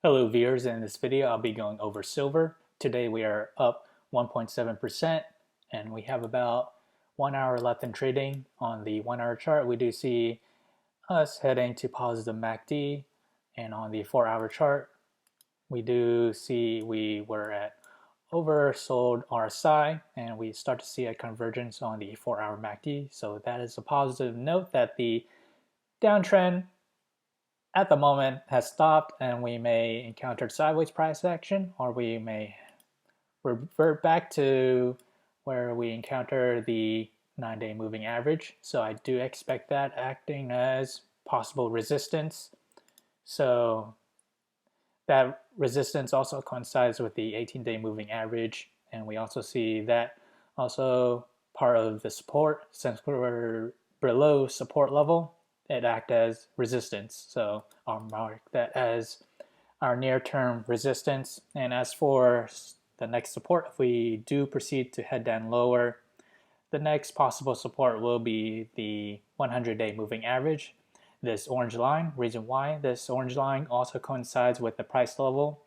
Hello viewers, in this video I'll be going over silver. Today we are up 1.7% and we have about 1 hour left in trading. On the 1 hour chart we do see us heading to positive MACD, and on the 4 hour chart we do see we were at oversold RSI and we start to see a convergence on the 4 hour MACD. So that is a positive note that the downtrend at the moment has stopped and we may encounter sideways price action, or we may revert back to where we encounter the 9-day moving average. So I do expect that acting as possible resistance. So that resistance also coincides with the 18-day moving average, and we also see that also part of the support. Since we're below support level, it acts as resistance. So I'll mark that as our near-term resistance. And as for the next support, if we do proceed to head down lower, the next possible support will be the 100-day moving average, this orange line. Reason why this orange line also coincides with the price level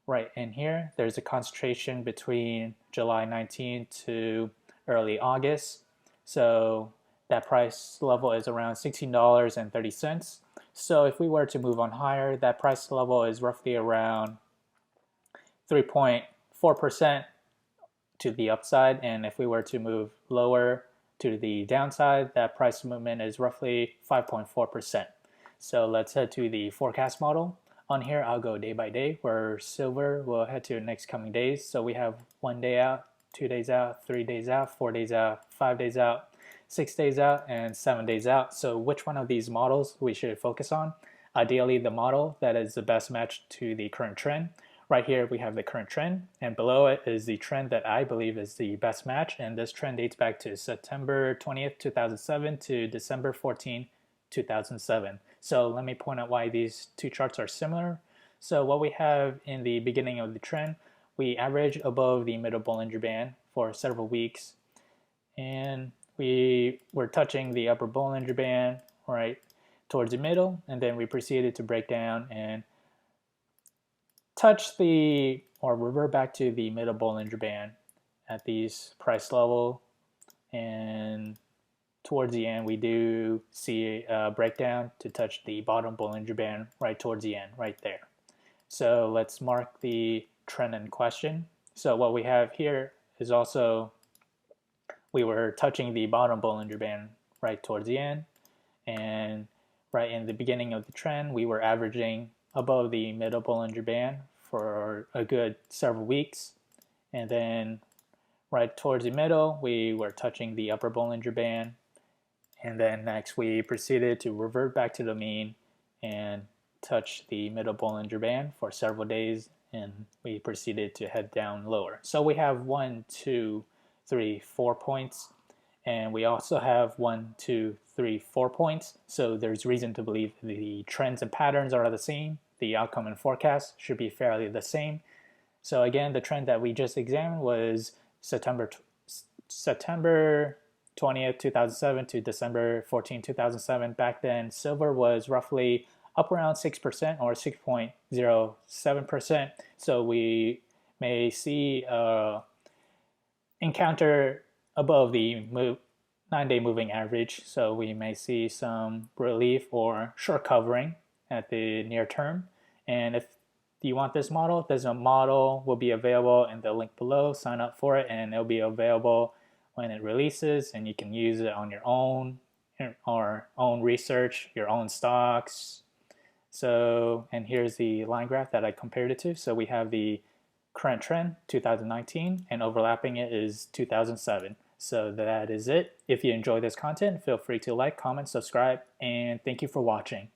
right in here. There's a concentration between July 19 to early August. So that price level is around $16.30. So if we were to move on higher, that price level is roughly around 3.4% to the upside. And if we were to move lower to the downside, that price movement is roughly 5.4%. So let's head to the forecast model. On here, I'll go day by day, where silver will head to the next coming days. So we have 1 day out, 2 days out, 3 days out, 4 days out, 5 days out, 6 days out, and 7 days out. So which one of these models we should focus on? Ideally, the model that is the best match to the current trend. Right here we have the current trend, and below it is the trend that I believe is the best match, and this trend dates back to September 20th, 2007 to December 14, 2007. So let me point out why these two charts are similar. So what we have in the beginning of the trend, we average above the middle Bollinger Band for several weeks, and we were touching the upper Bollinger Band right towards the middle, and then we proceeded to break down and touch the, or revert back to the middle Bollinger Band at these price level. And towards the end we do see a breakdown to touch the bottom Bollinger Band right towards the end, right there. So let's mark the trend in question. So what we have here is also, we were touching the bottom Bollinger Band right towards the end, and right in the beginning of the trend we were averaging above the middle Bollinger Band for a good several weeks, and then right towards the middle we were touching the upper Bollinger Band, and then next we proceeded to revert back to the mean and touch the middle Bollinger Band for several days, and we proceeded to head down lower. So we have 1, 2, 3, 4 points, and we also have 1, 2, 3, 4 points. So there's reason to believe the trends and patterns are the same. The outcome and forecast should be fairly the same. So again, the trend that we just examined was September 20th, 2007 to December 14, 2007. Back then, silver was roughly up around 6% or 6.07%. So we may see encounter above the 9-day moving average. So we may see some relief or short covering at the near term. And if you want this model, there's a model will be available in the link below. Sign up for it and it'll be available when it releases, and you can use it on your own or own research, your own stocks. So, and here's the line graph that I compared it to. So we have the current trend 2019, and overlapping it is 2007. So that is it. If you enjoy this content, feel free to like, comment, subscribe, and thank you for watching.